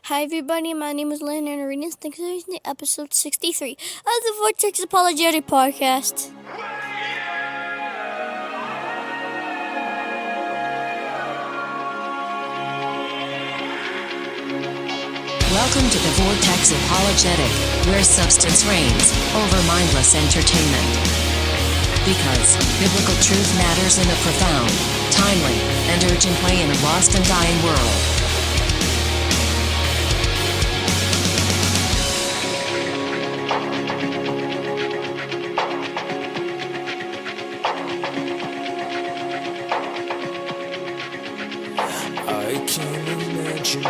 Hi everybody, my name is Lynn and Arenas. Thanks for listening to episode 63 of the Vortex Apologetic podcast. Welcome to the Vortex Apologetic, where substance reigns over mindless entertainment. Because biblical truth matters in a profound, timely, and urgent way in a lost and dying world.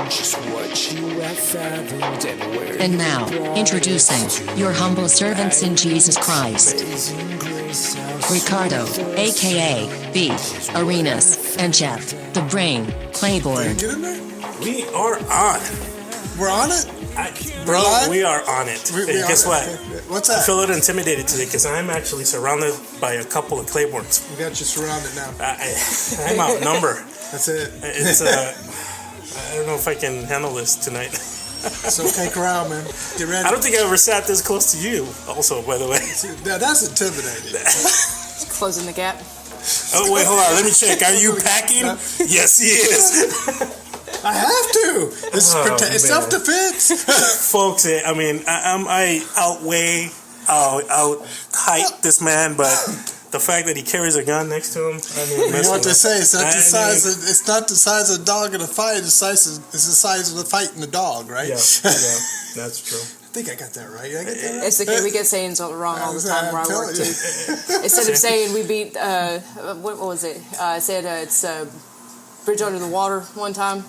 Just what you have fathomed and where. And now, introducing your humble servants in Jesus Christ, Ricardo, aka B, Arenas, and Jeff, the Brain, Claiborne. Get in there? We are on. We're on it? Bro, we are on it. We guess on what? it. What's that? I feel a little intimidated today because I'm actually surrounded by a couple of Claibornes. We got you surrounded now. I'm outnumbered. That's it. It's I don't know if I can handle this tonight. So take her out, man. Get ready. I don't think I ever sat this close to you, also, by the way. Now, that's intimidating. Closing the gap. Oh, wait, hold on. Let me check. Are you packing? Yes, he is. I have to. It's self-defense. Folks, I mean, I out height this man, but the fact that he carries a gun next to him, I mean, you know what they say? It's not the size of the dog in a fight. It's the size of the fight in the dog, right? Yeah, that's true. I think I got that right. Did I get that right? It's okay. We get sayings wrong all the time where I work too. Instead of saying we beat, what was it? I said it's bridge under the water one time.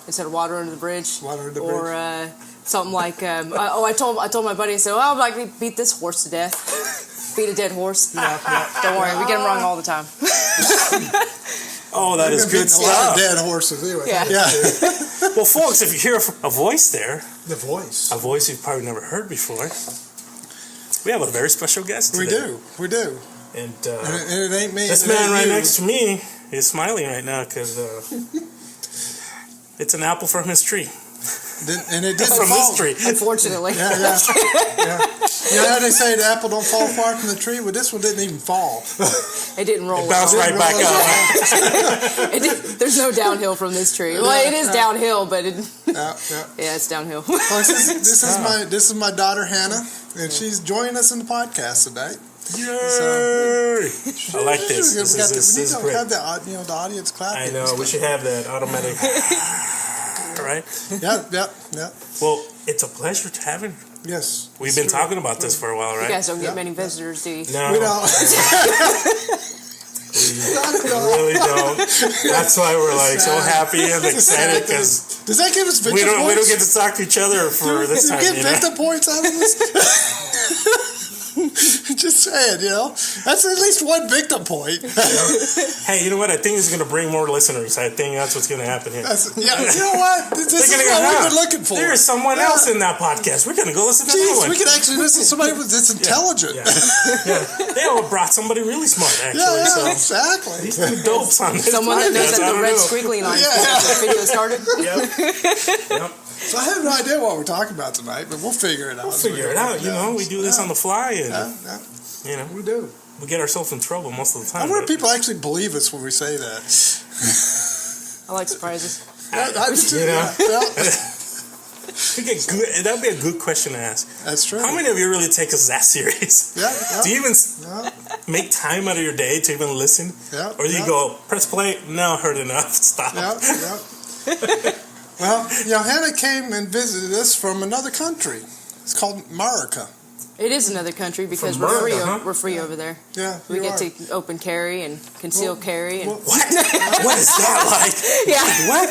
Instead of water under the bridge. Water under the bridge. Or something like, I told my buddy, I said, I'd like to beat this horse to death. Beat a dead horse. Yeah. Don't worry, we get them wrong all the time. Oh, that is good stuff. A lot of dead horses anyway. Yeah. Well, folks, if you hear a voice there, The voice. a voice you've probably never heard before, we have a very special guest today. We do. And it ain't me. this man right next to me is smiling right now because it's an apple from his tree. And it didn't From fall. this tree. Unfortunately. Yeah. You know how they say the apple don't fall far from the tree? Well, this one didn't even fall. It didn't roll. It bounced right back up. There's no downhill from this tree. Well, it is downhill, but Yeah, it's downhill. Well, this is my daughter Hannah, and she's joining us in the podcast today. Yay! I like this. This is we need great. to have the audience clapping. I know. We should have that automatic. Right? Yeah. Well, it's a pleasure to have him. Yes. We've been talking about this for a while, right? You guys don't get many visitors, do you? No. We don't. We really don't. That's why we're like so happy and excited because does that give us victim points? We don't get to talk to each other for this time. Do we get victim points out of this? Just saying, that's at least one victim point. Hey, you know what? I think it's going to bring more listeners. I think that's what's going to happen here. You know what? This is what we've been looking for. There's someone else in that podcast. We're going to go listen to that one. We can actually listen to somebody that's intelligent. Yeah. They all brought somebody really smart, actually. Exactly. These two dopes on this Someone that knows podcast. that the red squiggly line before the video started. Yep. So I have no idea what we're talking about tonight, but we'll figure it out. We do this on the fly, and we do. We get ourselves in trouble most of the time. I wonder if people actually believe us when we say that. I like surprises. I do too. That'd be a good question to ask. That's true. How many of you really take us that serious? Yeah. Do you even make time out of your day to even listen? Yeah. Or do you go, press play? No, heard enough. Stop. Yeah. Well, Hannah came and visited us from another country. It's called America. It is another country because From we're free. America, huh? We're free over there. Yeah, we get to open carry and conceal carry. And What? What is that like? yeah, What?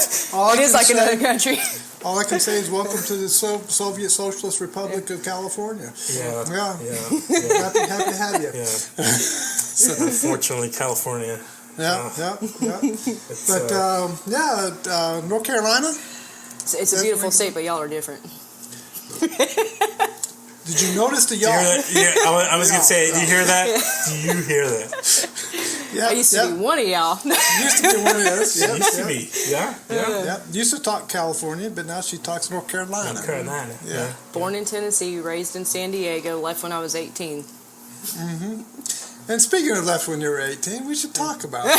it is like another country. All I can say is welcome to the Soviet Socialist Republic of California. Yeah. Happy to have you. Yeah. So, unfortunately, California. Yeah. But North Carolina. It's a beautiful state, but y'all are different. Did you notice the y'all? I was going to say, do you hear that? Do you hear that? I used to be one of y'all. Used to be one of us. Yep, Used to be. Yeah. Yep. Used to talk California, but now she talks North Carolina. North Carolina. Yeah. Born in Tennessee, raised in San Diego, left when I was 18. And speaking of left when you were 18, we should talk about it.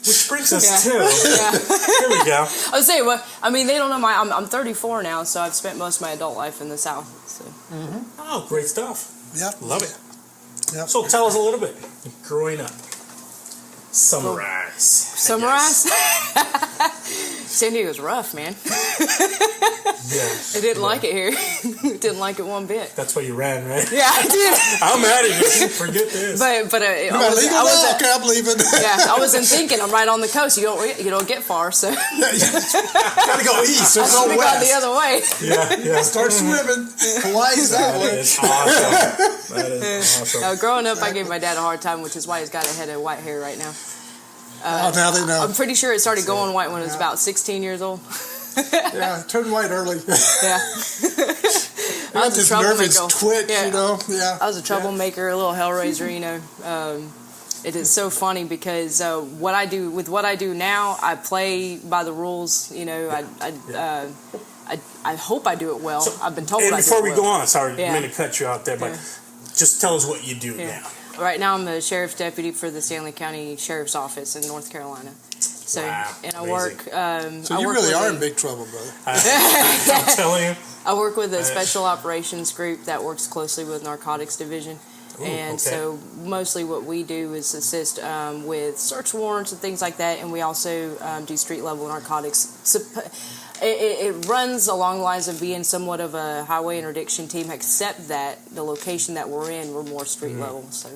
Which brings us to. Yeah. Here we go. I was saying, well, I mean, they don't know I'm 34 now, so I've spent most of my adult life in the South. So. Oh, great stuff. Yep. Love it. Yep. So tell us a little bit. Growing up. Summarize. Summarize? San Diego's rough, man. Yeah. I didn't like it here. Didn't like it one bit. That's why you ran, right? Yeah, I did. I'm mad at you. Forget this. But Okay, I'm leaving. Yeah, I wasn't thinking. I'm right on the coast. You don't get far, so Gotta go east or I go should have gone the west. other way. Yeah. Start swimming. Hawaii's that That way. is awesome. That is awesome. Growing up, I gave my dad a hard time, which is why he's got a head of white hair right now. Now they know. I'm pretty sure it started going white when I was about 16 years old. Yeah, turned white early. Yeah. I was a This nervous troublemaker. twitch, Yeah. you know. Yeah. I was a troublemaker, a little hellraiser, you know. It is so funny because what I do now, I play by the rules. You know, I hope I do it well. I've been told. And I do before it we well. go on, sorry, Yeah. I mean to cut you out there, but just tell us what you do now. Right now, I'm a sheriff's deputy for the Stanley County Sheriff's Office in North Carolina. So, Wow, and I amazing. work. So I you work really with are a- in big trouble, brother. I'm telling you. I work with a special operations group that works closely with narcotics division. Ooh, And okay. so mostly what we do is assist with search warrants and things like that. And we also do street level narcotics. It runs along the lines of being somewhat of a highway interdiction team, except that the location that we're in, we're more street level. So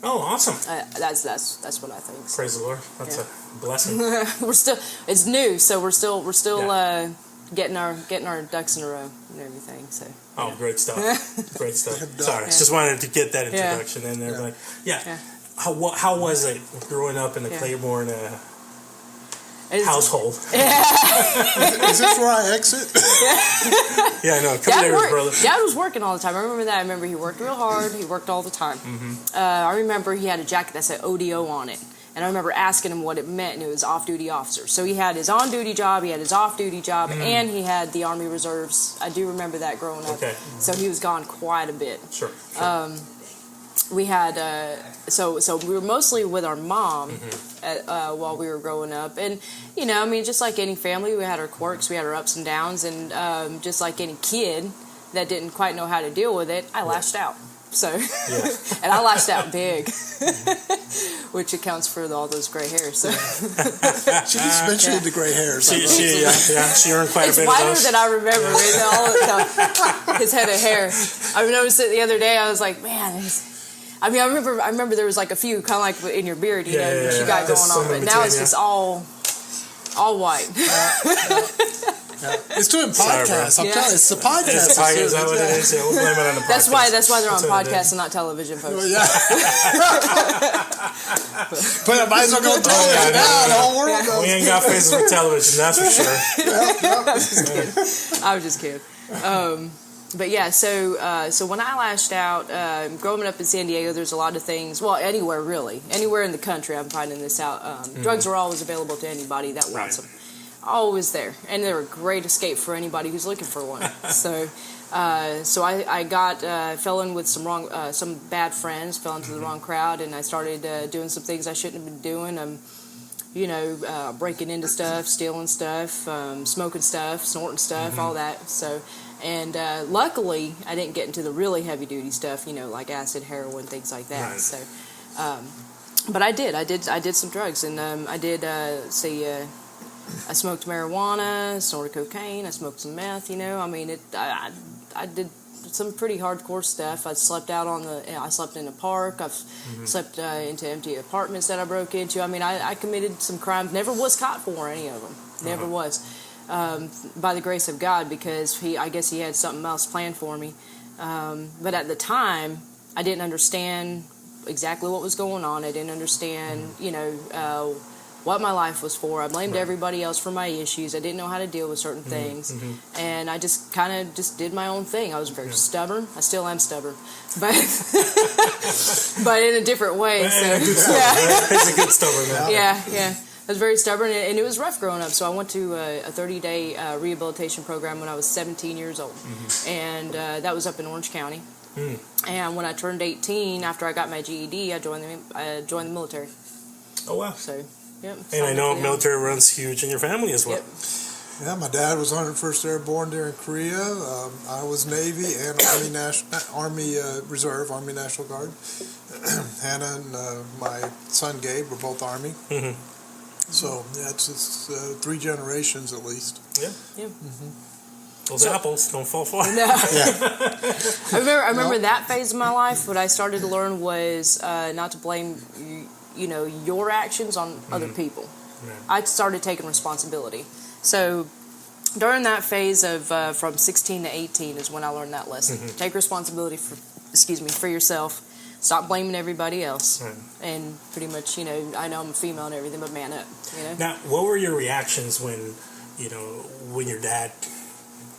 Oh, awesome. that's what I think. So, Praise the Lord. That's a blessing. we're still, it's new, so we're still getting our ducks in a row and everything. So Oh, great stuff. Great stuff. Sorry, just wanted to get that introduction in there. But yeah. How was it growing up in the Claiborne household? Is this where I exit? Yeah, I know. Come there, brother. Dad was working all the time. I remember that. I remember he worked real hard. He worked all the time. I remember he had a jacket that said ODO on it. And I remember asking him what it meant, and it was off-duty officer. So he had his on-duty job, he had his off-duty job, and he had the Army Reserves. I do remember that growing up. Okay. So he was gone quite a bit. Sure. We had so we were mostly with our mom while we were growing up, and you know, I mean, just like any family, we had our quirks, we had our ups and downs, and just like any kid that didn't quite know how to deal with it, I lashed out. So, and I lashed out big, which accounts for all those gray hairs. So. She just mentioned the gray hairs. She earned quite It's a bit whiter of those. than I remember. His head of hair. I noticed it the other day. I was like, man. I remember there was like a few kind of like in your beard, you know, what you got going on, but now it's just all white. It's doing podcasts. I'm telling you, it's the podcast. Is that what it is? Yeah, we'll blame it on the podcast. That's why they're on That's what it podcasts is. and not television, folks. Well, yeah. But I might as well go tell you now. The whole world knows. We ain't got faces for television, that's for sure. I was just kidding. But yeah, so when I lashed out, growing up in San Diego, there's a lot of things. Well, anywhere really, anywhere in the country, I'm finding this out. Drugs are always available to anybody that wants them. Always there, and they're a great escape for anybody who's looking for one. So I fell in with some bad friends, fell into the wrong crowd, and I started doing some things I shouldn't have been doing. Breaking into stuff, stealing stuff, smoking stuff, snorting stuff, all that. So, and luckily, I didn't get into the really heavy duty stuff, you know, like acid, heroin, things like that. Right. So, but I did some drugs, and I smoked marijuana, snorted cocaine, I smoked some meth. You know, I mean, I did some pretty hardcore stuff. I slept in a park. I've slept into empty apartments that I broke into. I mean, I committed some crimes. Never was caught for any of them. Never was. By the grace of God, because I guess he had something else planned for me. But at the time, I didn't understand exactly what was going on. I didn't understand, what my life was for. I blamed everybody else for my issues. I didn't know how to deal with certain things. And I just kind of just did my own thing. I was very stubborn. I still am stubborn. But but in a different way. So, It's a good stubborn man. Yeah. I was very stubborn, and it was rough growing up. So I went to a 30-day rehabilitation program when I was 17 years old. And that was up in Orange County. And when I turned 18, after I got my GED, I joined the military. Oh, wow. So, yep. And I know military runs huge in your family as well. Yep. Yeah, my dad was 101st Airborne during Korea. I was Navy and Army Reserve, Army National Guard. Hannah and my son Gabe were both Army. So, yeah, it's 3 generations at least. Yeah. Those apples don't fall far. No. I remember that phase of my life. What I started to learn was not to blame, your actions on other people. I started taking responsibility. So during that phase of from 16 to 18 is when I learned that lesson. Take responsibility for yourself. Stop blaming everybody else. And pretty much, I know I'm a female and everything, but man up. Now, what were your reactions when your dad,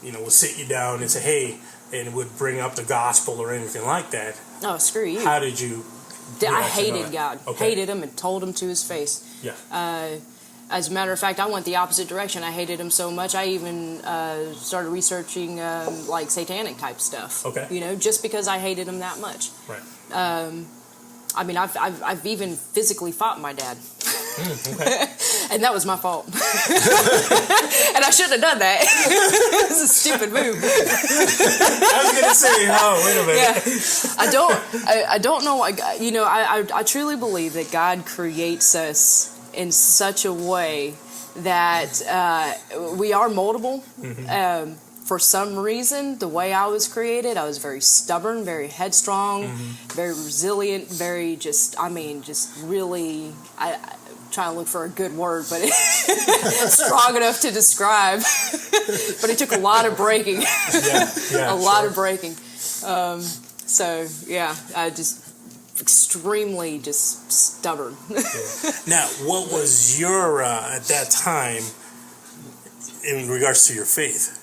would sit you down and say, hey, and would bring up the gospel or anything like that? Oh, screw you. How did you? I hated God. Okay. Hated him and told him to his face. Yeah. As a matter of fact, I went the opposite direction. I hated him so much, I even started researching like satanic type stuff. Okay. Just because I hated him that much. Right. I mean, I've even physically fought my dad. Okay. And that was my fault. And I shouldn't have done that. It was a stupid move. I was going to say, wait a minute. Yeah. I don't know. I truly believe that God creates us in such a way that we are moldable. For some reason, the way I was created, I was very stubborn, very headstrong, very resilient, very just really, I'm trying to look for a good word, but it's strong enough to describe. But it took a lot of breaking. A lot of breaking. So, yeah, I just extremely just stubborn. Now, what was your, at that time, in regards to your faith?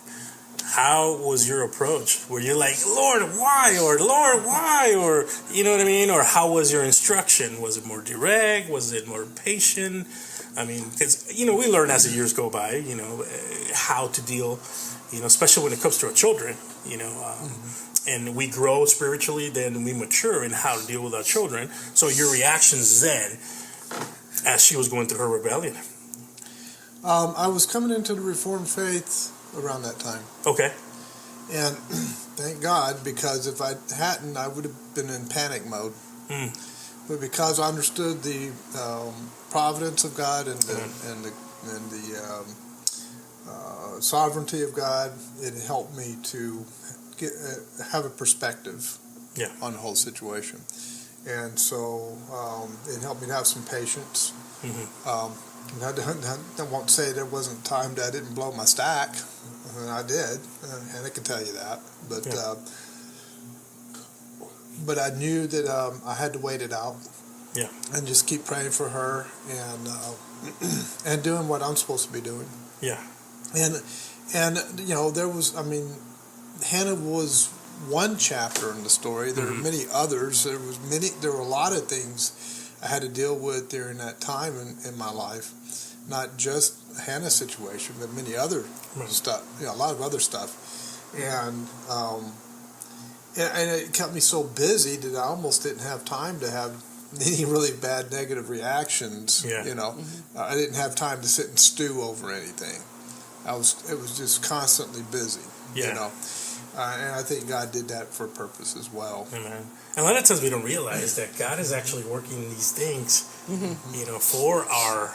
How was your approach? Were you like, Lord, why? Or Lord, why? Or, you know what I mean? Or how was your instruction? Was it more direct? Was it more patient? I mean, because, we learn as the years go by, how to deal, especially when it comes to our children, and we grow spiritually, then we mature in how to deal with our children. So your reactions then, as she was going through her rebellion? I was coming into the Reformed faith around that time. Okay. And thank God, because if I hadn't, I would have been in panic mode. But because I understood the providence of God and the sovereignty of God, it helped me to have a perspective on the whole situation. And so it helped me to have some patience. I won't say there wasn't time that I didn't blow my stack. I did, and I can tell you that. But I knew that I had to wait it out. Yeah. And just keep praying for her and doing what I'm supposed to be doing. Yeah. And there was, Hannah was one chapter in the story. There are many others. There were a lot of things I had to deal with during that time in my life. Not just Hannah's situation, but many other stuff. A lot of other stuff. And it kept me so busy that I almost didn't have time to have any really bad negative reactions. Yeah. I didn't have time to sit and stew over anything. It was just constantly busy. Yeah. And I think God did that for a purpose as well. Amen. And a lot of times we don't realize that God is actually working these things, for our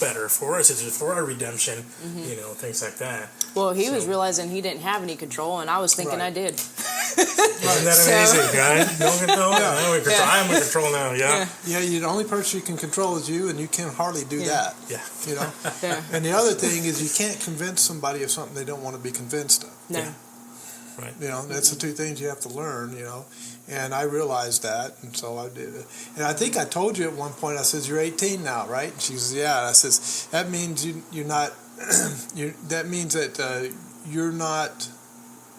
better, for us, for our redemption, things like that. Well, he was realizing he didn't have any control, and I was thinking I did. Isn't that amazing, right? No control? I'm in control now, Yeah, the only person you can control is you, and you can hardly do that. Yeah. And the other thing is you can't convince somebody of something they don't want to be convinced of. No. Right. You know, that's the two things you have to learn, you know. And I realized that, and so I did it. And I think I told you at one point, I says, you're 18 now, right? And she says, yeah. And I says, that means you're not, that means that you're not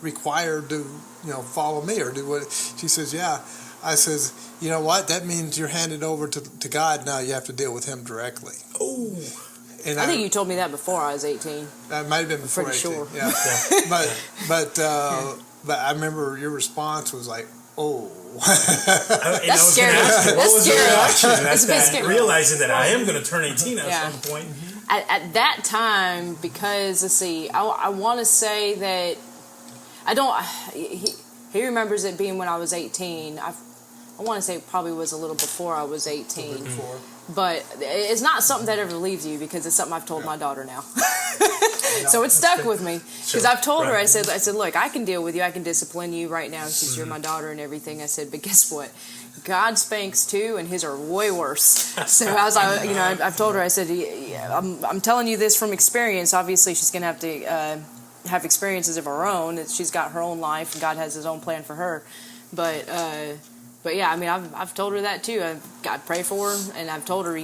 required to, you know, follow me or do what. She says, yeah. I says, you know what? That means you're handed over to God now. You have to deal with Him directly. Oh. And I think you told me that before I was 18. That might have been before Pretty 18. sure. Yeah. But I remember your response was like, oh. That's scary. That's scary. It's a bit scary. Realizing that I am going to turn 18 at some point. At that time, because, let's see, I want to say that I don't, he remembers it being when I was 18. I want to say it probably was a little before I was 18. But it's not something that ever leaves you because it's something I've told my daughter now. So it's stuck with me because I've told her, I said, look, I can deal with you. I can discipline you right now since you're my daughter and everything. I said, but guess what? God spanks too, and his are way worse. So as I've told her, I said, I'm telling you this from experience. Obviously, she's going to have to have experiences of her own. She's got her own life, and God has His own plan for her. But yeah, I mean, I've told her that too. I pray for her, and I've told her,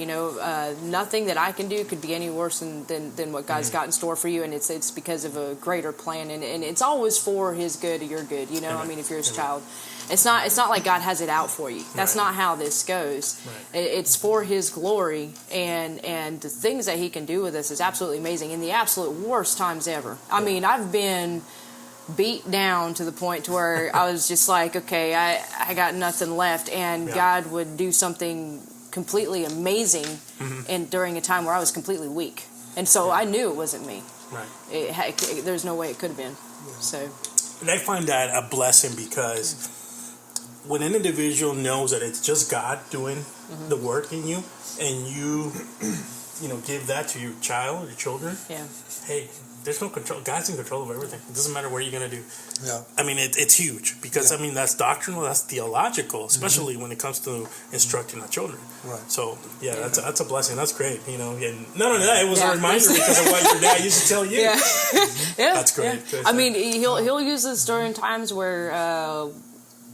nothing that I can do could be any worse than what God's got in store for you, and it's because of a greater plan, and it's always for His good or your good. I mean, if you're His child, it's not like God has it out for you. That's not how this goes. Right. It's for His glory, and the things that He can do with us is absolutely amazing. In the absolute worst times ever. I mean, I've been beat down to the point to where I was just like, okay, I got nothing left, and God would do something completely amazing and during a time where I was completely weak, and so I knew it wasn't me. Right. There's no way it could have been. So, and I find that a blessing because when an individual knows that it's just God doing the work in you, and you give that to your child or your children, hey, there's no control. God's in control of everything. It doesn't matter what you're going to do. Yeah. I mean, it's huge because, I mean, that's doctrinal, that's theological, especially when it comes to instructing our children. Right. So, that's a blessing. That's great, And not only that, it was a reminder because of what your dad used to tell you. Yeah. That's great. Yeah. I mean, he'll use this during times where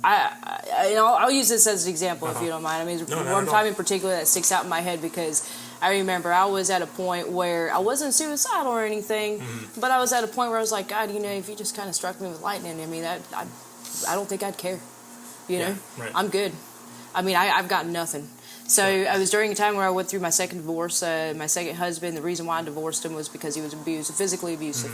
I'll use this as an example if you don't mind. I mean, one time in particular that sticks out in my head because I remember I was at a point where I wasn't suicidal or anything, but I was at a point where I was like, God, if you just kind of struck me with lightning, I mean, I don't think I'd care. I'm good. I mean, I've got nothing. So I was during a time where I went through my second divorce. My second husband, the reason why I divorced him was because he was physically abusive.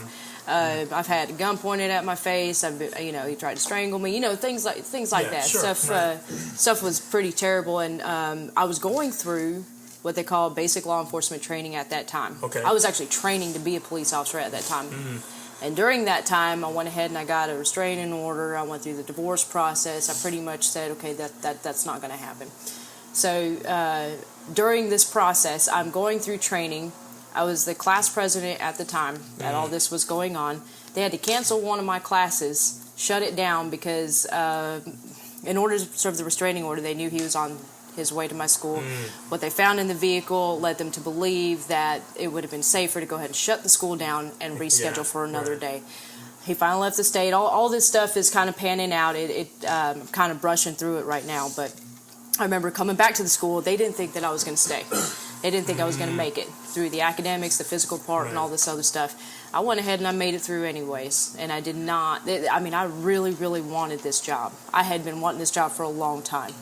I've had a gun pointed at my face. He tried to strangle me. Things like that. Sure, Stuff was pretty terrible, and I was going through what they call basic law enforcement training at that time. Okay. I was actually training to be a police officer at that time. And during that time, I went ahead and I got a restraining order. I went through the divorce process. I pretty much said, okay, that's not going to happen. So during this process, I'm going through training. I was the class president at the time that all this was going on. They had to cancel one of my classes, shut it down because in order to serve the restraining order, they knew he was on his way to my school. What they found in the vehicle led them to believe that it would have been safer to go ahead and shut the school down and reschedule for another day. He finally left the state. All this stuff is kind of panning out. I'm kind of brushing through it right now, but I remember coming back to the school. They didn't think that I was going to stay. They didn't think I was going to make it through the academics, the physical part, and all this other stuff. I went ahead and I made it through anyways, and I did not. I mean, I really, really wanted this job. I had been wanting this job for a long time,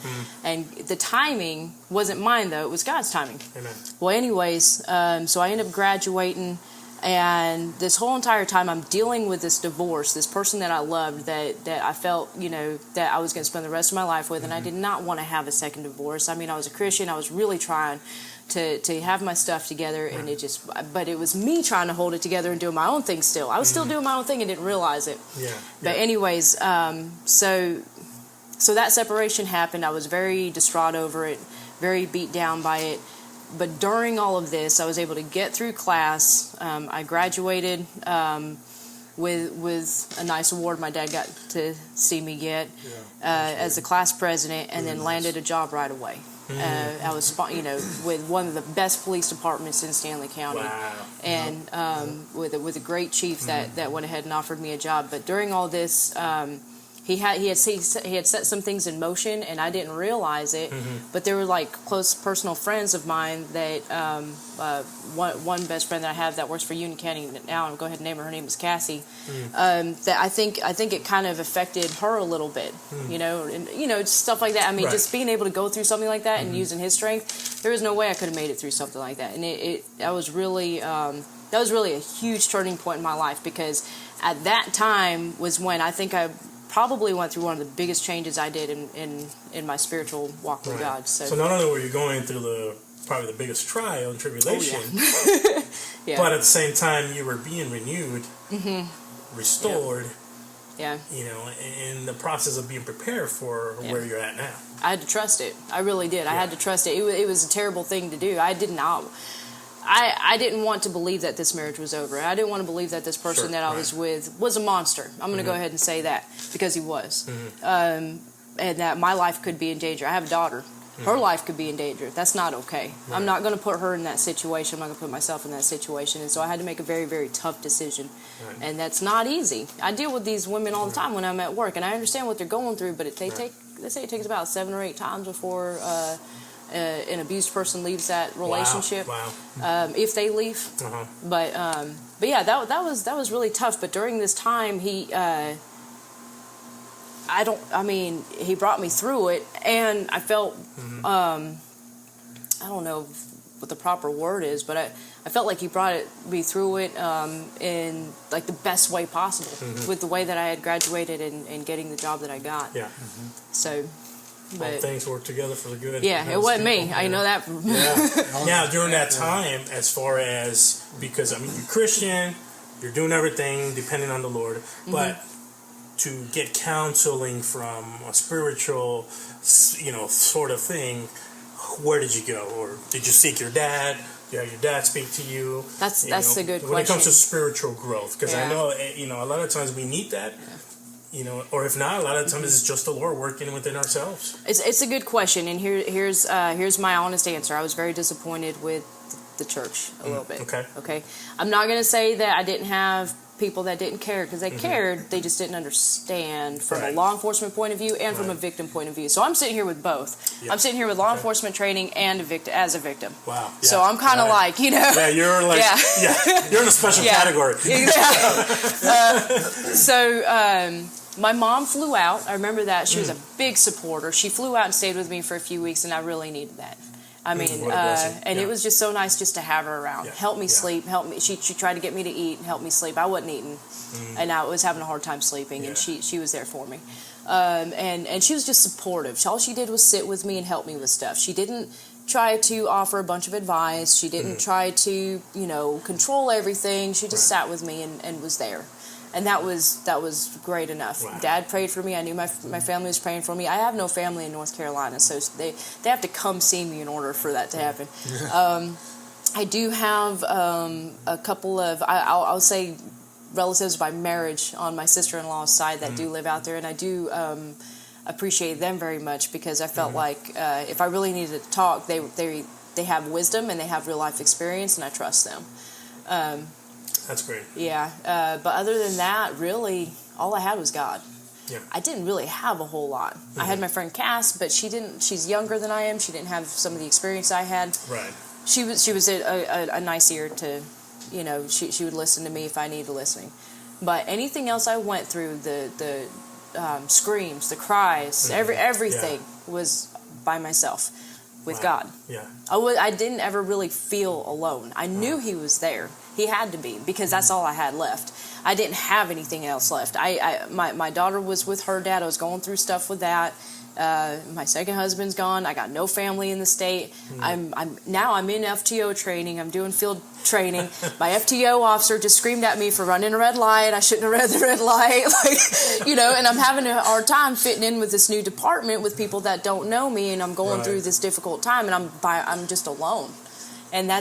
and the timing wasn't mine though; it was God's timing. Amen. Well, anyways, so I ended up graduating, and this whole entire time I'm dealing with this divorce, this person that I loved, that I felt, that I was going to spend the rest of my life with, and I did not want to have a second divorce. I mean, I was a Christian. I was really trying to have my stuff together, and but it was me trying to hold it together and doing my own thing still. I was still doing my own thing and didn't realize it. But anyways, so that separation happened. I was very distraught over it, very beat down by it. But during all of this, I was able to get through class. I graduated with a nice award my dad got to see me get as the class president, and then landed a job right away. I was, with one of the best police departments in Stanley County, and with a great chief that went ahead and offered me a job. But during all this, he had set some things in motion, and I didn't realize it. But there were like close personal friends of mine that one best friend that I have that works for Union County now. I'm going to go ahead and name her. Her name is Cassie. That I think it kind of affected her a little bit. And stuff like that. I mean, just being able to go through something like that and using his strength, there was no way I could have made it through something like that. And that was really a huge turning point in my life, because at that time was when I think I probably went through one of the biggest changes I did in my spiritual walk with God. So not only were you going through probably the biggest trial and tribulation, but at the same time you were being renewed, restored, in the process of being prepared for where you're at now. I had to trust it. I really did. I had to trust it. It was a terrible thing to do. I didn't want to believe that this marriage was over. I didn't want to believe that this person that I was with was a monster. I'm going to go ahead and say that, because he was. And that my life could be in danger. I have a daughter. Her life could be in danger. That's not okay. I'm not going to put her in that situation. I'm not going to put myself in that situation. And so I had to make a very, very tough decision. And that's not easy. I deal with these women all the time when I'm at work, and I understand what they're going through, but they say it takes about 7 or 8 times before an abused person leaves that relationship. Wow. If they leave. But yeah, that was really tough. But during this time, he brought me through it, and I felt I don't know what the proper word is, but I felt like he brought me through it in like the best way possible, with the way that I had graduated and getting the job that I got. So. But all things work together for the good. Yeah, it wasn't me. I know that. Now, during that time, as far as, because you're Christian, you're doing everything depending on the Lord, but to get counseling from a spiritual, sort of thing, where did you go? Or did you seek your dad? Did your dad speak to you? That's a good question. When it comes to spiritual growth, because I know, a lot of times we need that. Or if not, a lot of times it's just the Lord working within ourselves. It's a good question, and here's my honest answer. I was very disappointed with the church a little bit. Okay. I'm not going to say that I didn't have people that didn't care, because they cared. They just didn't understand from a law enforcement point of view and from a victim point of view. So I'm sitting here with both. I'm sitting here with law enforcement training and as a victim. Wow. Yeah. So I'm kind of like, Yeah, you're like, you're in a special category. So my mom flew out. I remember that. She was a big supporter. She flew out and stayed with me for a few weeks, and I really needed that. It was just so nice just to have her around. Help me sleep. Help me. She tried to get me to eat and help me sleep. I wasn't eating, and I was having a hard time sleeping. And she was there for me, and she was just supportive. All she did was sit with me and help me with stuff. She didn't try to offer a bunch of advice. She didn't try to control everything. She just sat with me and was there. And that was great enough. Wow. Dad prayed for me. I knew my family was praying for me. I have no family in North Carolina, so they have to come see me in order for that to happen. I do have a couple of, I'll say, relatives by marriage on my sister-in-law's side that do live out there, and I do appreciate them very much, because I felt like if I really needed to talk, they have wisdom and they have real life experience, and I trust them. That's great. Yeah, but other than that, really, all I had was God. Yeah. I didn't really have a whole lot. I had my friend Cass, but she didn't. She's younger than I am. She didn't have some of the experience I had. Right. She was a nice ear to, she would listen to me if I needed listening. But anything else I went through, the screams, the cries, everything was by myself with God. Yeah. I didn't ever really feel alone. I knew He was there. He had to be, because that's all I had left. I didn't have anything else left. My daughter was with her dad. I was going through stuff with that. My second husband's gone. I got no family in the state. I'm in FTO training. I'm doing field training. My FTO officer just screamed at me for running a red light. I shouldn't have read the red light, and I'm having a hard time fitting in with this new department with people that don't know me, and I'm going through this difficult time, and I'm just alone, and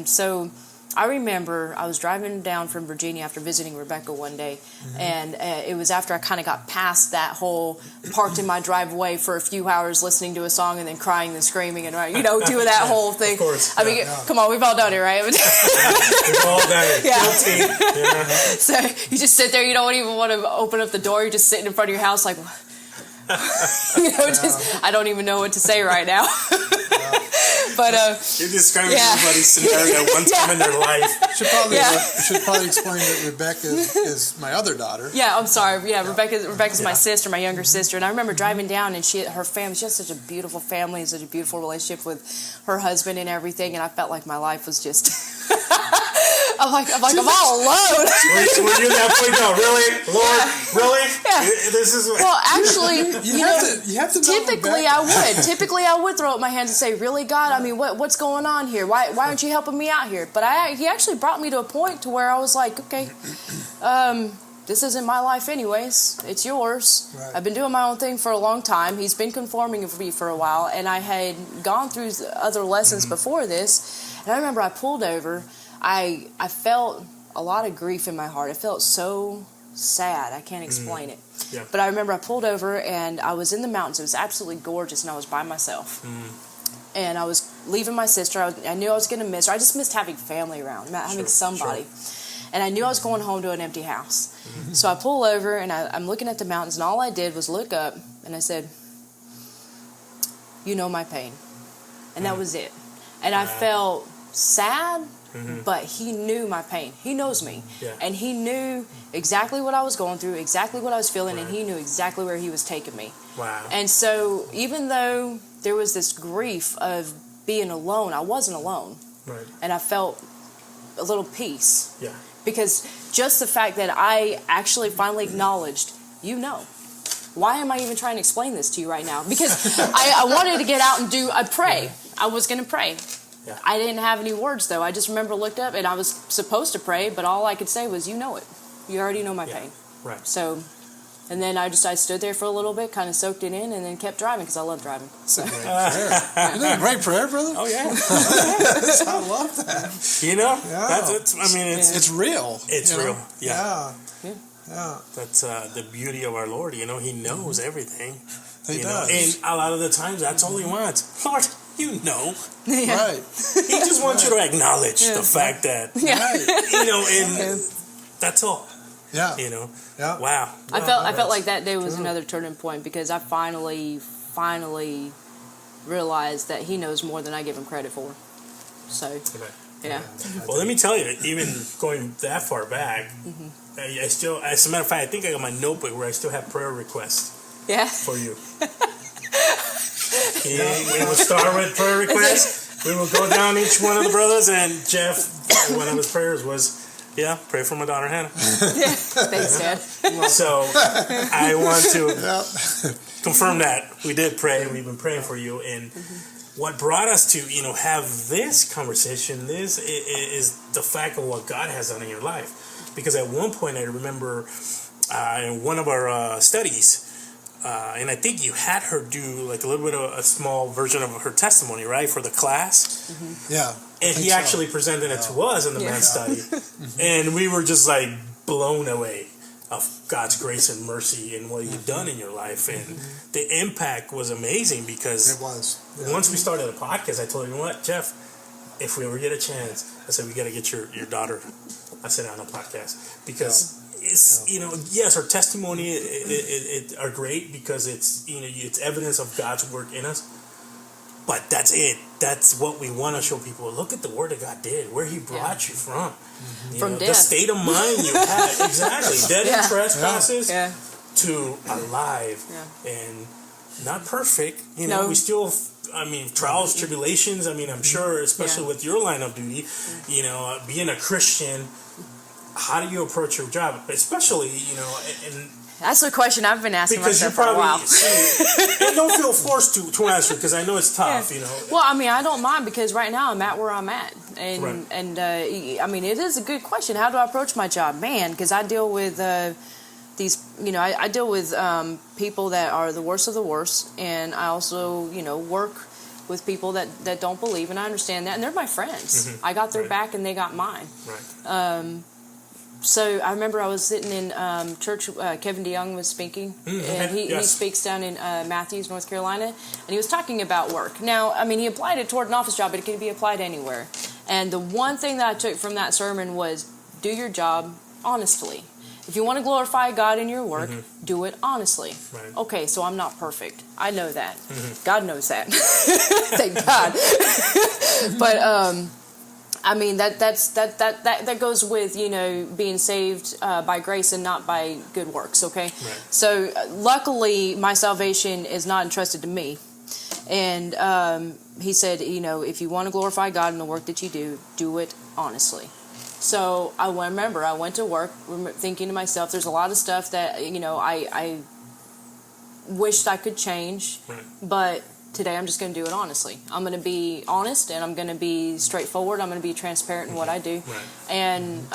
so I remember I was driving down from Virginia after visiting Rebecca one day, and it was after I kind of got past that whole parked in my driveway for a few hours listening to a song and then crying and screaming and, doing that whole thing. Of course. I mean, come on, we've all done it, right? We've all done it. Yeah. Guilty. Yeah. So you just sit there, you don't even want to open up the door, you're just sitting in front of your house like, I don't even know what to say right now. But you're describing everybody's scenario one time in their life. Should probably explain that Rebecca is my other daughter. Yeah, I'm sorry. Yeah, Rebecca's my sister, my younger sister, and I remember driving down, and her family. She has such a beautiful family and such a beautiful relationship with her husband and everything, and I felt like my life was just. I'm all alone. Were you at that point? No, really, Lord, really? Yeah. This is. Well, actually, you have to know typically I would throw up my hands and say, "Really, God? I mean, what's going on here? Why aren't you helping me out here?" But he actually brought me to a point to where I was like, "Okay, this isn't my life anyways. It's yours. Right. I've been doing my own thing for a long time. He's been conforming with me for a while, and I had gone through other lessons before this. And I remember I pulled over. I felt a lot of grief in my heart. I felt so sad. I can't explain it. Yeah. But I remember I pulled over, and I was in the mountains. It was absolutely gorgeous, and I was by myself. And I was leaving my sister. I knew I was going to miss her. I just missed having family around, having somebody. Sure. And I knew I was going home to an empty house. So I pull over, and I'm looking at the mountains, and all I did was look up, and I said, "You know my pain." And that was it. And I felt sad, but he knew my pain. He knows me. Yeah. And he knew exactly what I was going through, exactly what I was feeling, and he knew exactly where he was taking me. Wow. And so even though there was this grief of being alone, I wasn't alone. Right. And I felt a little peace. Yeah. Because just the fact that I actually finally acknowledged, why am I even trying to explain this to you right now? Because I wanted to get out and pray. I was going to pray. Yeah. I didn't have any words, though. I just remember looked up, and I was supposed to pray, but all I could say was, you know it. You already know my pain. Right. So, and then I stood there for a little bit, kind of soaked it in, and then kept driving, because I love driving. So. Isn't that a great prayer, brother? Oh, yeah. I love that. It's real. It's real. Yeah. Yeah. That's the beauty of our Lord. He knows everything. He does. And a lot of the times, that's all he wants. Lord, you know. Yeah. Right. He just wants you to acknowledge the fact that, and that's all. Yeah. Yeah. Wow. I felt like that day was another turning point, because I finally realized that he knows more than I give him credit for. So, yeah. Well, let me tell you, even going that far back, I still, as a matter of fact, I think I got my notebook where I still have prayer requests for you. We will start with prayer requests. We will go down each one of the brothers, and Jeff, one of his prayers was, pray for my daughter Hannah. Thanks, Dad. So I want to confirm that we did pray, and we've been praying for you. And what brought us to have this conversation, this is the fact of what God has done in your life. Because at one point I remember in one of our studies, and I think you had her do like a little bit of a small version of her testimony, right, for the class. Yeah. And he actually presented it to us in the men's study. And we were just like blown away of God's grace and mercy and what he'd done in your life. And the impact was amazing, because it was. Once we started the podcast, I told him, what, Jeff, if we ever get a chance, I said, we got to get your daughter, I said, on a podcast. Because it's, yes, her testimony it are great, because it's, it's evidence of God's work in us. But that's it. That's what we want to show people. Look at the word that God did, where he brought you from. From death. The state of mind you had. Exactly. Dead in trespasses to alive. And not perfect. We still, trials, tribulations. I'm sure, especially with your line of duty, being a Christian, how do you approach your job? Especially, and that's the question I've been asking myself for a while. And don't feel forced to answer, because I know it's tough, Well, I don't mind, because right now I'm at where I'm at. And it is a good question. How do I approach my job? Man, because I deal with these, I deal with people that are the worst of the worst. And I also, work with people that don't believe, and I understand that, and they're my friends. Mm-hmm. I got their Right. back, and they got mine. Right. So I remember I was sitting in church. Kevin DeYoung was speaking, and he speaks down in Matthews, North Carolina, and he was talking about work. Now, I mean, he applied it toward an office job, but it can be applied anywhere. And the one thing that I took from that sermon was do your job honestly. If you want to glorify God in your work, do it honestly. Right. Okay, so I'm not perfect. I know that. God knows that. Thank God. But I mean that goes with, you know, being saved by grace and not by good works. Okay. Right. So luckily, my salvation is not entrusted to me. And he said, you know, if you want to glorify God in the work that you do it honestly. So I remember I went to work thinking to myself, there's a lot of stuff that, you know, I wished I could change, Right. but today I'm just going to do it honestly. I'm going to be honest, and I'm going to be straightforward. I'm going to be transparent in what I do. Right. And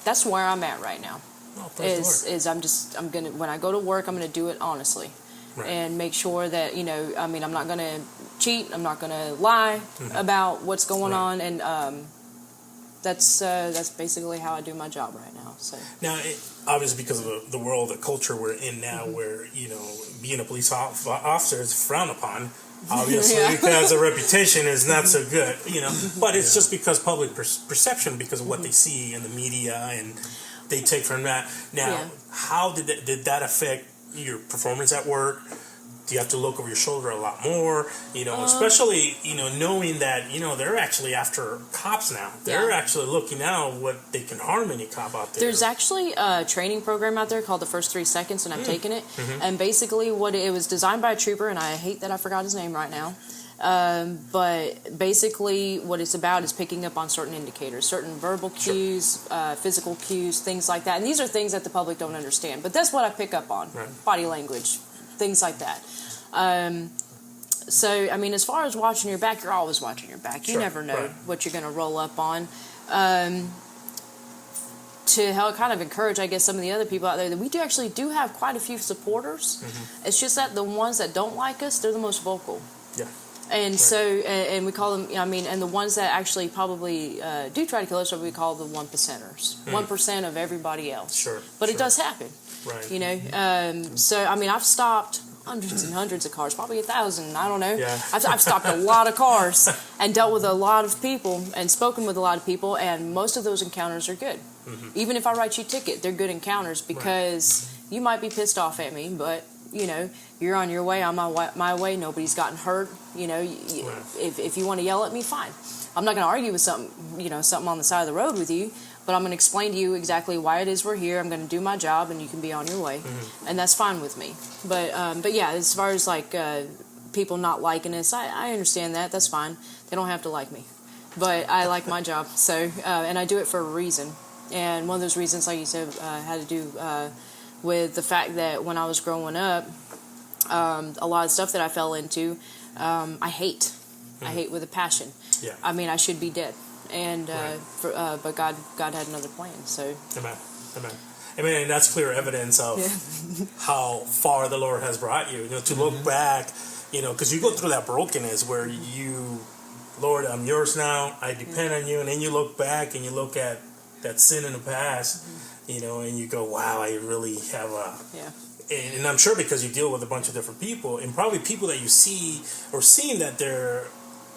that's where I'm at right now. Oh, praise the Lord. I'm going to, when I go to work, I'm going to do it honestly. Right. And make sure that, you know, I mean, I'm not going to cheat. I'm not going to lie about what's going on. And that's basically how I do my job right now. So Now, obviously, because of the world, the culture we're in now, where, you know, being a police officer is frowned upon, obviously, because the reputation is not so good, you know. But it's just because public perception, because of what they see in the media, and they take from that. Now, how did that affect your performance at work? Do you have to look over your shoulder a lot more? You know, especially, you know, knowing that, you know, they're actually after cops now. They're actually looking out what they can harm any cop out there. there's actually a training program out there called the First 3 Seconds, and I've taken it. And basically, it was designed by a trooper, and I hate that I forgot his name right now. But basically, what it's about is picking up on certain indicators, certain verbal cues, physical cues, things like that. And these are things that the public don't understand. But that's what I pick up on: body language, things like that. So, I mean, as far as watching your back, you're always watching your back. You never know what you're going to roll up on. To help kind of encourage, I guess, some of the other people out there, that we actually do have quite a few supporters. It's just that the ones that don't like us, they're the most vocal. Yeah. And so, and we call them, I mean, and the ones that actually probably do try to kill us are what we call the 1%ers. 1% of everybody else. Sure. But it does happen. Right. You know, so, I mean, I've stopped hundreds and hundreds of cars, probably 1,000, I don't know. Yeah. I've stopped a lot of cars and dealt with a lot of people and spoken with a lot of people, and most of those encounters are good. Even if I write you a ticket, they're good encounters, because you might be pissed off at me, but, you know, you're on your way, I'm on my way, nobody's gotten hurt. You know, if you want to yell at me, fine. I'm not going to argue with something on the side of the road with you, but I'm going to explain to you exactly why it is we're here. I'm going to do my job, and you can be on your way, and that's fine with me. But yeah, as far as like people not liking us, I understand that. That's fine. They don't have to like me, but I like my job. So and I do it for a reason. And one of those reasons, like you said, had to do with the fact that when I was growing up, a lot of stuff that I fell into, I hate. I hate with a passion. Yeah. I mean, I should be dead. And but God had another plan. So Amen. I mean, and that's clear evidence of how far the Lord has brought you. You know, to look back, you know, because you go through that brokenness where you, Lord, I'm yours now. I depend on you, and then you look back and you look at that sin in the past, you know, and you go, wow, I really have a. And I'm sure because you deal with a bunch of different people, and probably people that you see or seeing that they're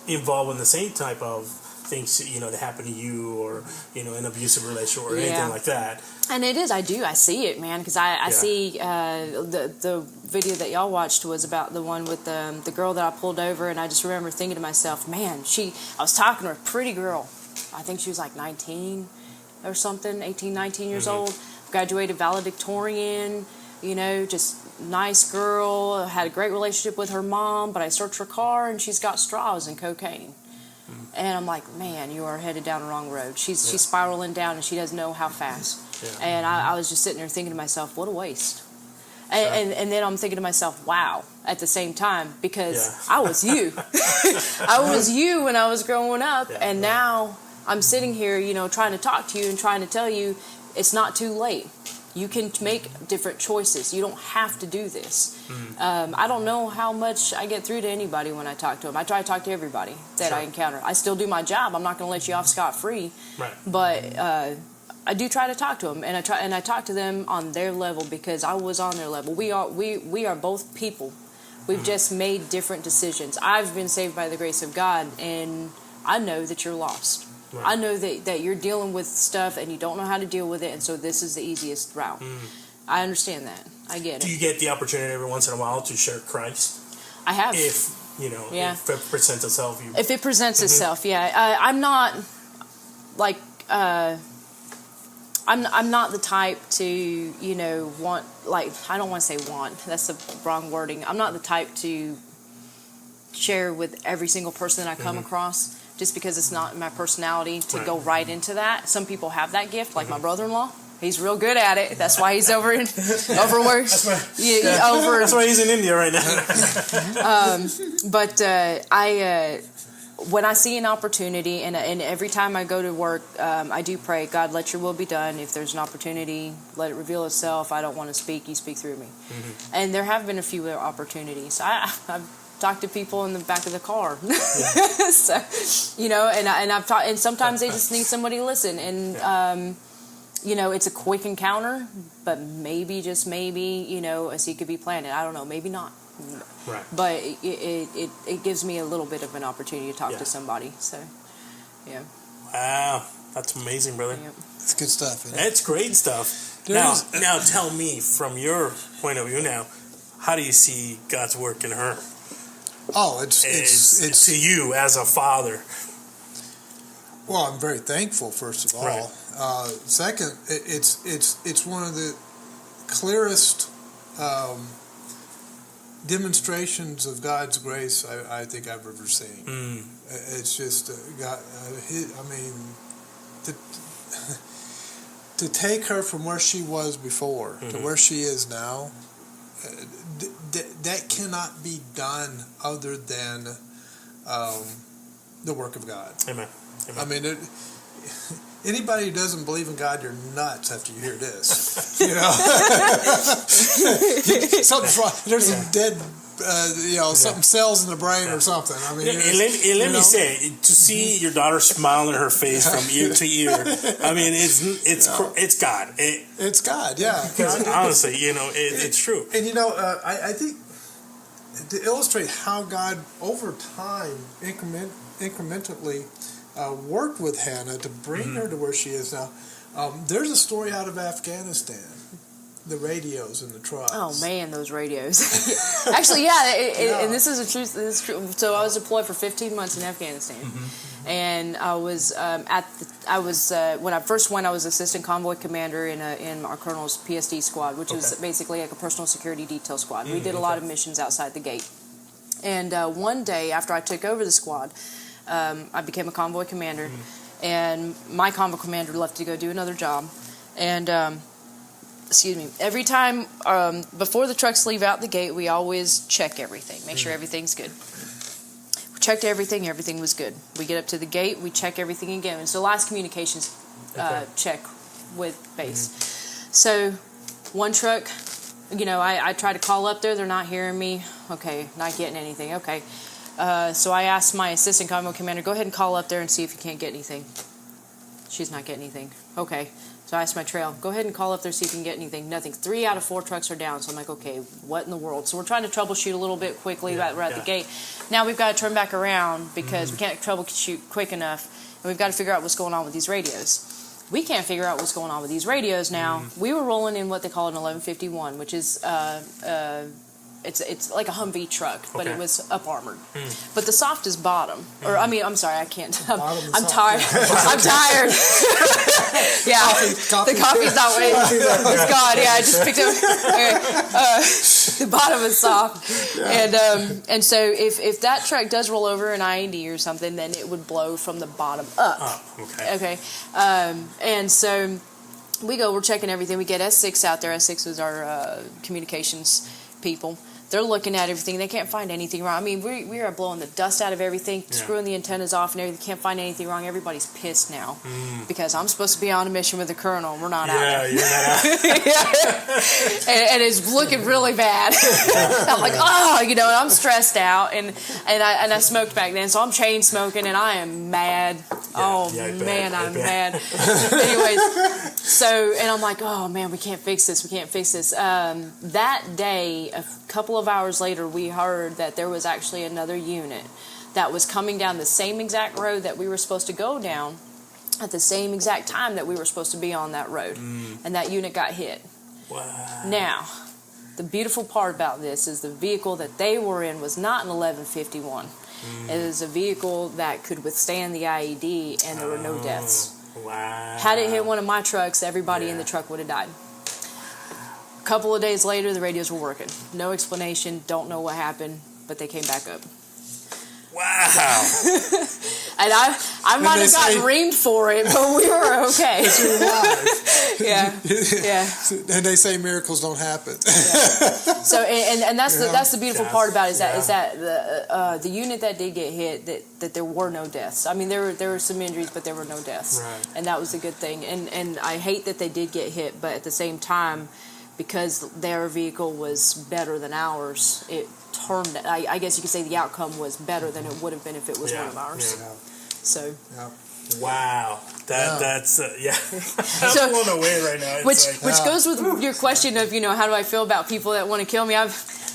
involved in the same type of things, you know, that happen to you, or, you know, an abusive relationship or anything like that. And it is, I see it, man, because I see the video that y'all watched was about the one with the girl that I pulled over, and I just remember thinking to myself, man, I was talking to a pretty girl. I think she was like 19 or something, 18, 19 years old, graduated valedictorian, you know, just nice girl, had a great relationship with her mom, but I searched her car and she's got straws and cocaine. And I'm like, man, you are headed down the wrong road. She's spiraling down, and she doesn't know how fast. And I was just sitting there thinking to myself, what a waste. And then I'm thinking to myself, wow, at the same time, because I was you. I was you when I was growing up, and now I'm sitting here, you know, trying to talk to you and trying to tell you it's not too late. You can make different choices. You don't have to do this. I don't know how much I get through to anybody when I talk to them. I try to talk to everybody that I encounter. I still do my job. I'm not going to let you off scot-free. Right. But I do try to talk to them, and I talk to them on their level because I was on their level. We are both people. We've just made different decisions. I've been saved by the grace of God, and I know that you're lost. Right. I know that you're dealing with stuff and you don't know how to deal with it, and so this is the easiest route. I understand that. I get it. Do you get the opportunity every once in a while to share Christ? I have. If it presents itself. If it presents itself, yeah. I'm not like I'm not the type to want, like, I don't want to say want. That's the wrong wording. I'm not the type to share with every single person that I come across, just because it's not my personality to go right into that. Some people have that gift, like my brother-in-law. He's real good at it. That's why he's over where. That's why he's in India right now. But when I see an opportunity, and every time I go to work, I do pray, God, let your will be done. If there's an opportunity, let it reveal itself. I don't want to speak. You speak through me. And there have been a few opportunities. I've talked to people in the back of the car. So, and I've talked, and sometimes they just need somebody to listen. And, it's a quick encounter, but maybe, just maybe, a seed could be planted. I don't know, maybe not. Right. But it gives me a little bit of an opportunity to talk to somebody. So, yeah. Wow, that's amazing, brother. Yep. It's good stuff. That's great stuff. Now tell me, from your point of view now, how do you see God's work in her? Oh, it's to you as a father. Well, I'm very thankful, first of all. Right. Second, it's one of the clearest demonstrations of God's grace I think I've ever seen. It's just God. To take her from where she was before to where she is now, that cannot be done other than the work of God. Amen. I mean, anybody who doesn't believe in God, you're nuts after you hear this. Something's wrong. There's some dead, something cells in the brain or something. I mean, let me say, to see your daughter smile in her face from ear to ear, I mean, it's God. It's God, yeah. Because honestly, it's true. And I think to illustrate how God over time incrementally worked with Hannah to bring her to where she is now. There's a story out of Afghanistan, the radios in the trucks. Oh man, those radios! Actually, and this is a truth. This is true. So I was deployed for 15 months in Afghanistan, and I was when I first went, I was assistant convoy commander in our colonel's PSD squad, which was basically like a personal security detail squad. We did a lot of missions outside the gate, and one day after I took over the squad, I became a convoy commander, and my convoy commander left to go do another job. And every time before the trucks leave out the gate, we always check everything, make sure everything's good. We checked everything was good. We get up to the gate, we check everything again. And so last communications check with base. So one truck, I try to call up there, they're not hearing me. Okay, not getting anything. Okay. So I asked my assistant convoy commander, go ahead and call up there and see if you can't get anything. She's not getting anything. Okay. So I asked my trail, go ahead and call up there, see if you can get anything. Nothing. 3 out of 4 trucks are down. So I'm like, okay, what in the world? So we're trying to troubleshoot a little bit quickly. We're at the gate. Now we've got to turn back around because we can't troubleshoot quick enough. And we've got to figure out what's going on with these radios. We can't figure out what's going on with these radios now. We were rolling in what they call an 1151, which is... It's like a Humvee truck, but it was up armored. But the softest bottom, I'm sorry, I can't. I'm tired. I'm tired. Coffee. The coffee's not waiting. It's gone. Yeah, I just picked up. Okay. The bottom is soft, and so if that truck does roll over an IED or something, then it would blow from the bottom up. Okay. And so we're checking everything. We get S6 out there. S6 was our communications people. They're looking at everything. They can't find anything wrong. I mean, we are blowing the dust out of everything, screwing the antennas off and everything. Can't find anything wrong. Everybody's pissed now because I'm supposed to be on a mission with the colonel. And we're not out there. You're not out. and it's looking really bad. I'm like, and I'm stressed out. And I smoked back then, so I'm chain smoking, and I am mad. I'm mad. Anyways, and I'm like, oh man, we can't fix this. That day, a couple of hours later, we heard that there was actually another unit that was coming down the same exact road that we were supposed to go down at the same exact time that we were supposed to be on that road. And that unit got hit. Wow. Now, the beautiful part about this is the vehicle that they were in was not an 1151. It was a vehicle that could withstand the IED, and there were no deaths. Wow. Had it hit one of my trucks, everybody in the truck would have died. A couple of days later, the radios were working. No explanation, don't know what happened, but they came back up. Wow. And I might have gotten reamed for it, but we were okay. Yeah. And they say miracles don't happen. So and that's the beautiful part about it is that the unit that did get hit, that there were no deaths. I mean, there were some injuries, but there were no deaths. Right. And that was a good thing. And I hate that they did get hit, but at the same time, because their vehicle was better than ours, it turned. I guess you could say the outcome was better than it would have been if it was one of ours. Yeah. So. Yeah. Wow, that's I'm So- blown away right now. It's Which goes with your question of how do I feel about people that want to kill me? I've survived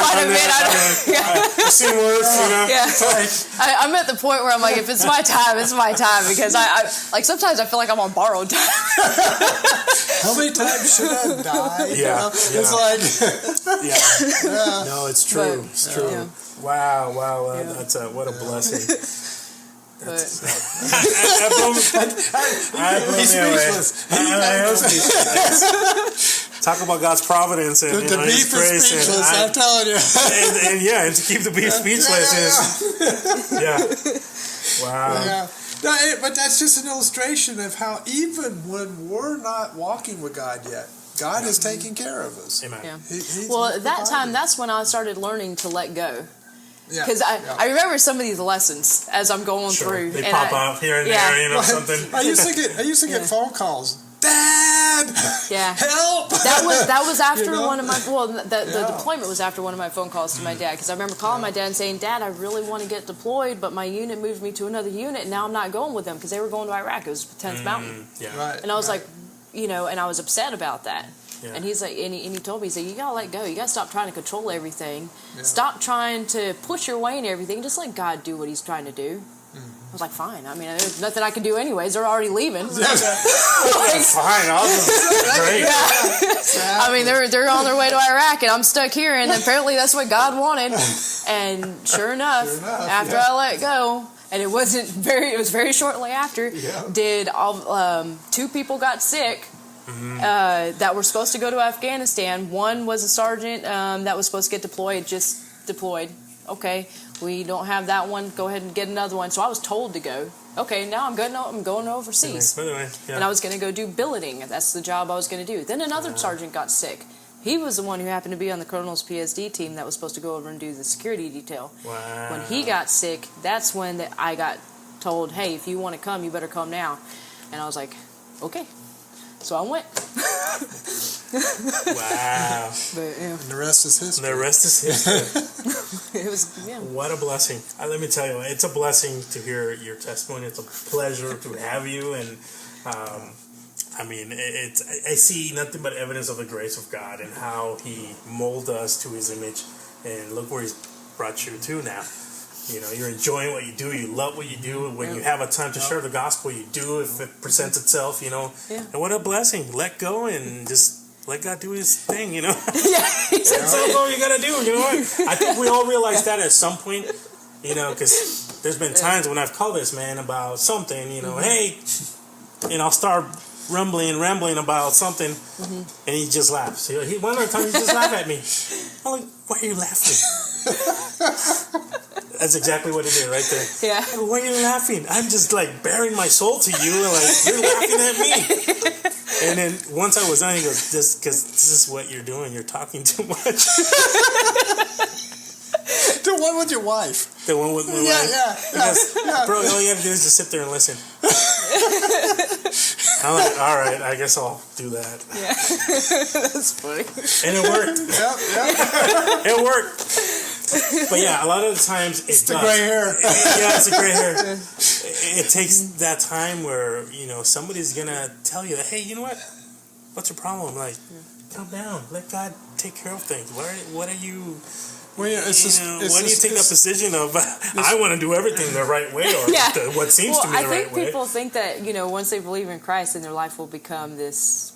quite a bit. I've seen worse, I'm at the point where I'm like, if it's my time, it's my time, because I sometimes I feel like I'm on borrowed time. How many times should I have died? Yeah. It's like, No, it's true. It's true. Yeah. Wow. That's what a blessing. But, he's speechless. Talk about God's providence and The beef His grace. is speechless, I'm telling you. And to keep the beef speechless is wow. Yeah. No, but that's just an illustration of how even when we're not walking with God yet, God is taking care of us. Amen. yeah. He's Well, at that providing. time, that's when I started learning to let go. Yeah, Because I remember some of these lessons as I'm going through. They and pop up here and there, something. I used to get phone calls. Dad, help! That was after one of my the Yeah. deployment was after one of my phone calls to my dad, because I remember calling my dad and saying, Dad, I really want to get deployed, but my unit moved me to another unit, and now I'm not going with them because they were going to Iraq. It was 10th Mountain, Right, and I was like, and I was upset about that. Yeah. And he's like, and he told me, he said, you gotta let go. You gotta stop trying to control everything. Yeah. Stop trying to push your way in everything. Just let God do what He's trying to do. I was like, fine. I mean, there's nothing I can do anyways. They're already leaving. Fine, awesome, great. I mean, they're on their way to Iraq, and I'm stuck here. And apparently, that's what God wanted. And sure enough, after I let go, and it was very shortly after, did two people got sick. That were supposed to go to Afghanistan. One was a sergeant that was supposed to get deployed, just deployed. Okay, we don't have that one. Go ahead and get another one. So I was told to go. Okay, now I'm going overseas. And I was going to go do billeting. That's the job I was going to do. Then another sergeant got sick. He was the one who happened to be on the colonel's PSD team that was supposed to go over and do the security detail. Wow. When he got sick, that's when I got told, hey, if you want to come, you better come now. And I was like, okay. So I went. Wow. But, And the rest is history. The rest is history. it was, What a blessing. Let me tell you, it's a blessing to hear your testimony. It's a pleasure to have you. And, I see nothing but evidence of the grace of God and how He molded us to His image. And look where He's brought you to now. You're enjoying what you do. You love what you do. When you have a time to share the gospel, you do if it presents itself, And what a blessing. Let go and just let God do His thing, That's all you got to do, you know what? I think we all realize that at some point, because there's been times when I've called this man about something, hey, I'll start rambling about something, and he just laughs. One other time he just laughed at me. I'm like, why are you laughing? That's exactly what it did right there. Yeah. Why are you laughing? I'm just like bearing my soul to you, and like you're laughing at me. And then once I was done, he goes, "Just because this is what you're doing, you're talking too much." The one with your wife. The one with my wife. Yeah. Bro, all you have to do is just sit there and listen. I'm like, all right, I guess I'll do that. Yeah. That's funny. And it worked. Yep. It worked. But yeah, a lot of the times It's the gray hair. Yeah, it's the gray hair. It takes that time where, somebody's going to tell you that, hey, you know what? What's your problem? Like, calm down. Let God take care of things. What are you... Well, yeah, Why do you take that position of I want to do everything the right way or what seems to be the right way? I think people think that once they believe in Christ, then their life will become this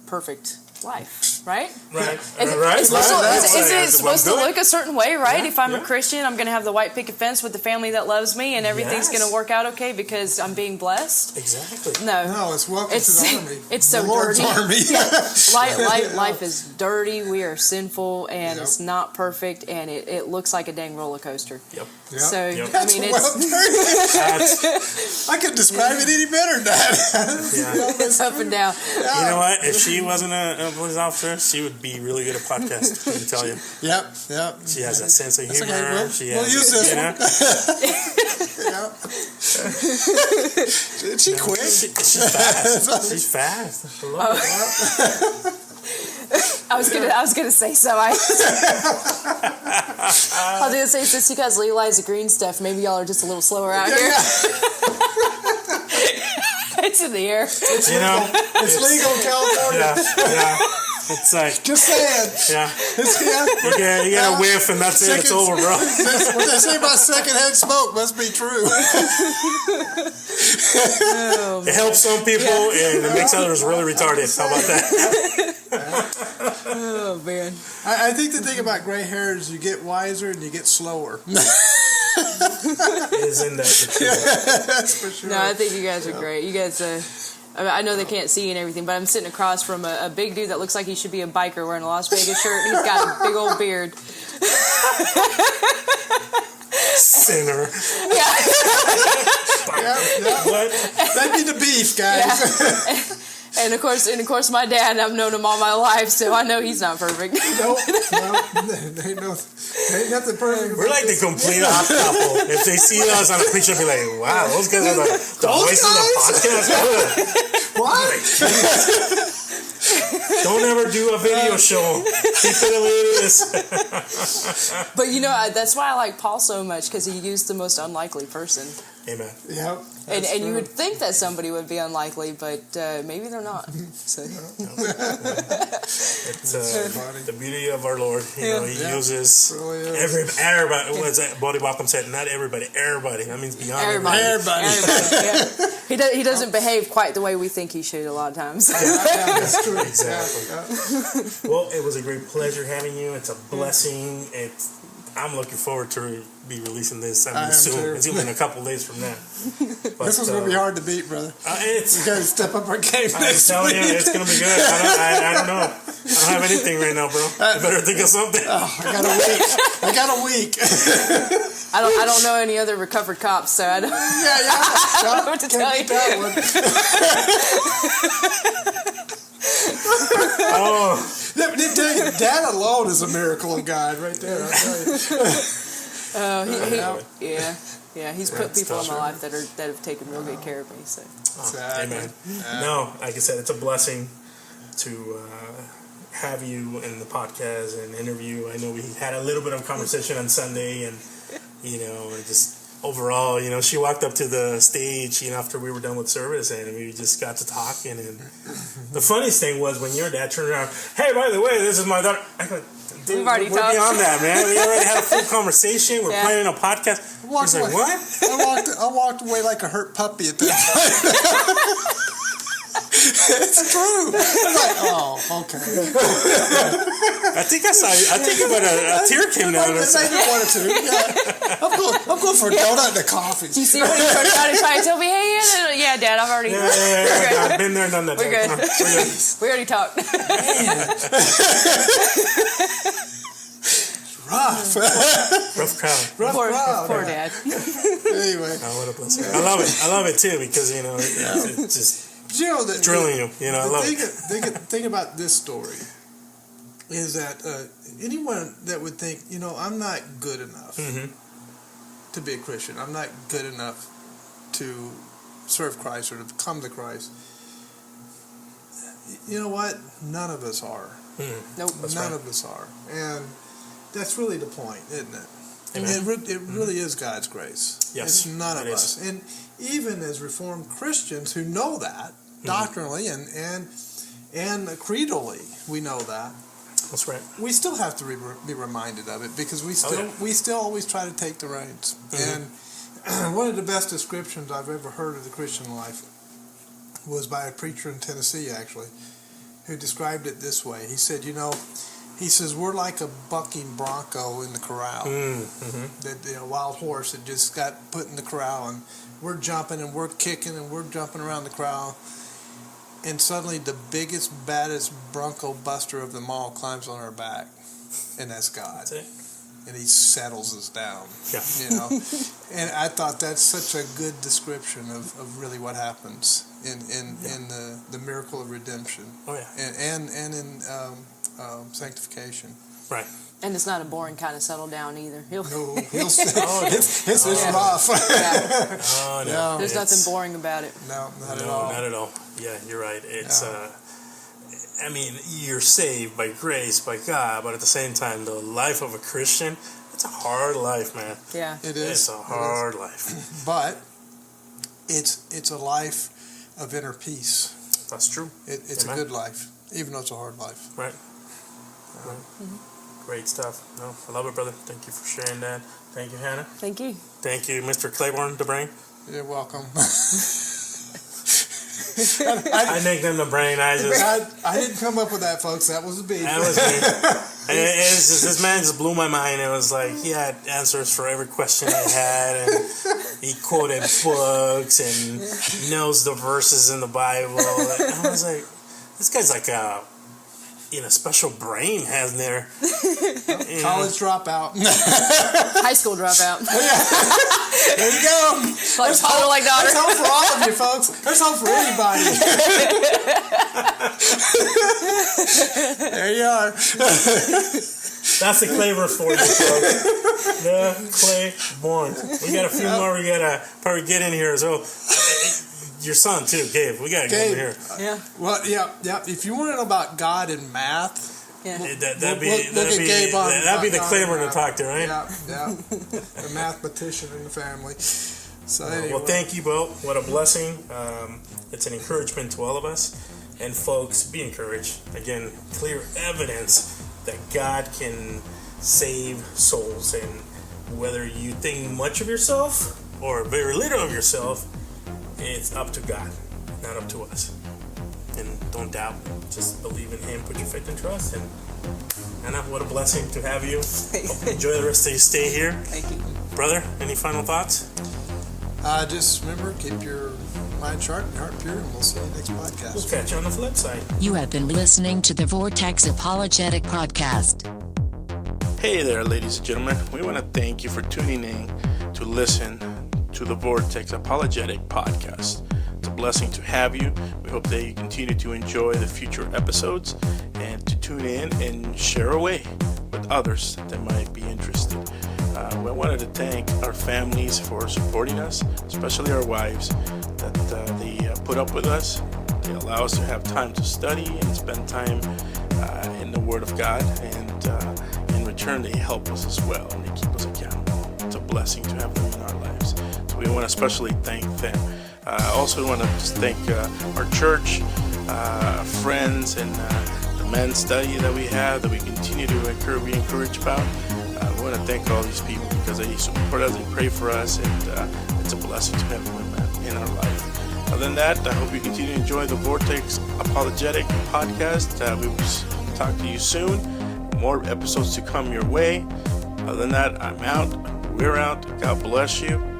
perfect life, right? Right. It's supposed to look a certain way, right? Yeah, if I'm a Christian, I'm going to have the white picket fence with the family that loves me, and everything's going to work out okay because I'm being blessed. Exactly. No, it's welcome to the army. It's so the Lord's dirty. Army. Life is dirty. We are sinful, and it's not perfect, and it looks like a dang roller coaster. Yep. So I mean, I could describe it any better than that. It's up and down. You know what? If she wasn't a police officer, she would be really good at podcasts. Let me tell you. Yep. She has that sense of humor. Okay, we'll use this one. Is she quick? She's fast. She's fast. I love it. I was gonna say so. I was gonna say, since you guys legalize the green stuff, maybe y'all are just a little slower out here. It's in the air. It's legal in California. Yeah. It's like just saying. Yeah. You get a whiff and that's it. It's over, bro. What they say about secondhand smoke must be true. It helps some people and it makes others really retarded. How about that? Oh man. I think the thing about gray hair is you get wiser and you get slower. Isn't that the truth? That's for sure. No, I think you guys are great. You guys, I know they can't see and everything, but I'm sitting across from a big dude that looks like he should be a biker wearing a Las Vegas shirt. He's got a big old beard. Sinner. Yeah. What? That'd be the beef, guys. Yeah. And of course, my dad, I've known him all my life, so I know he's not perfect. Nope. Ain't nothing perfect. We're like the complete off couple. If they see us on a picture, they'll be like, wow, those guys are the voice of the podcast. What? Don't ever do a video show. Keep it the way it is. But that's why I like Paul so much, because he used the most unlikely person. Amen. Yep. And you would think that somebody would be unlikely, but maybe they're not. So. It's the beauty of our Lord. He uses really everybody. What's that? Bodhi Baucham said, not everybody, everybody. That means beyond everybody. Yeah. He doesn't behave quite the way we think he should a lot of times. That's true. Exactly. Well, it was a great pleasure having you. It's a blessing. I'm looking forward to be releasing this soon. It's even a couple days from now. But, this one's going to be hard to beat, brother. You got to step up our game I'm next telling week. you, it's going to be good. I don't know. I don't have anything right now, bro. I better think of something. I got a week. I don't know any other recovered cops, so I don't. I don't know what to tell you. That alone is a miracle of God, right there. I'll tell you. He's put people in my life that have taken real good care of me. So. Amen. No, like I said, it's a blessing to have you in the podcast and interview. I know we had a little bit of conversation on Sunday, and just overall, she walked up to the stage, after we were done with service, and we just got to talking. And the funniest thing was when your dad turned around, hey, by the way, this is my daughter. I go, dude, we've already we're talked. beyond that, man. We already had a full conversation. We're planning a podcast. He's like, what? I walked away like a hurt puppy at that point. It's true. I'm like, oh, okay. I think about a tear came down. I wanted to. Yeah. I'm going for a donut and a coffee. Do you see what he turned out and tried to tell me, hey, yeah, Dad, I've already. Yeah. I've been there, done that. We're good. We already talked. Rough. Rough crowd. Poor Dad. Anyway. Oh, what a blessing. I love it too because, it's just You know, drilling you. You know, I love it. The thing about this story is that anyone that would think, I'm not good enough to be a Christian. I'm not good enough to serve Christ or to come to Christ. You know what? None of us are. Nope. None of us are. And that's really the point, isn't it? Amen. It really is God's grace. Yes, It's none of us. And even as Reformed Christians who know that, doctrinally and creedally, we know that. That's right. We still have to be reminded of it because we still always try to take the reins. And one of the best descriptions I've ever heard of the Christian life was by a preacher in Tennessee, actually, who described it this way. He said, he says, we're like a bucking bronco in the corral. That wild horse that just got put in the corral, and we're jumping and we're kicking and we're jumping around the corral. And suddenly the biggest, baddest bronco buster of them all climbs on our back. And that's God. That's it. And he settles us down. Yeah. And I thought that's such a good description of really what happens in the miracle of redemption. Oh, yeah. And in sanctification. Right. And it's not a boring kind of settle down either. He'll It's rough. Yeah. Oh, no. There's nothing boring about it. No, not at all. Not at all. Yeah, you're right. It's, I mean, you're saved by grace, by God, but at the same time, the life of a Christian, it's a hard life, man. Yeah. It is. It's a hard life. But it's a life of inner peace. That's true. It's Amen. a good life, even though it's a hard life. Right. Great stuff. No, I love it, brother. Thank you for sharing that. Thank you, Hannah. Thank you. Thank you, Mr. Claiborne DeBrain. You're welcome. I nicknamed the brain. I didn't come up with that, folks. That was a beat. That was me. And it's just, this man just blew my mind. It was like he had answers for every question I had, and he quoted books and knows the verses in the Bible. And I was like, this guy's like a special brain has in there. College dropout. High school dropout. There you go. Like total like daughter. There's hope for all of you, folks. There's hope for anybody. There you are. That's the Claiborne for you, folks. The Claiborne. We got a few more we got to probably get in here as well. Your son, too, Gabe. We got to get over here. Yeah. Well, yeah. If you want to know about God and math, That'd be the Claiborne to talk to, right? Yeah. The mathematician in the family. So anyway. Well, thank you, Bo. What a blessing. It's an encouragement to all of us. And folks, be encouraged. Again, clear evidence that God can save souls. And whether you think much of yourself or very little of yourself, it's up to God, not up to us. And don't doubt. Just believe in Him. Put your faith and trust. And Anna, what a blessing to have you. Enjoy the rest of your stay here. Thank you. Brother, any final thoughts? Just remember, keep your mind sharp and heart pure, and we'll see you next podcast. We'll catch you on the flip side. You have been listening to the Vortex Apologetic Podcast. Hey there, ladies and gentlemen. We want to thank you for tuning in to listen to the Vortex Apologetic Podcast. It's a blessing to have you. We hope that you continue to enjoy the future episodes and to tune in and share away with others that might be interested. We wanted to thank our families for supporting us, especially our wives, that they put up with us. They allow us to have time to study and spend time in the Word of God, and in return they help us as well and they keep us accountable. It's a blessing to have them in our lives. So we want to especially thank them. Also, we want to just thank our church, friends, and the men's study that we have that we continue to be encouraged about. We want to thank all these people because they support us, they pray for us, and it's a blessing to have them in our life. Other than that, I hope you continue to enjoy the Vortex Apologetic Podcast. We will talk to you soon. More episodes to come your way. Other than that, I'm out. We're out. God bless you.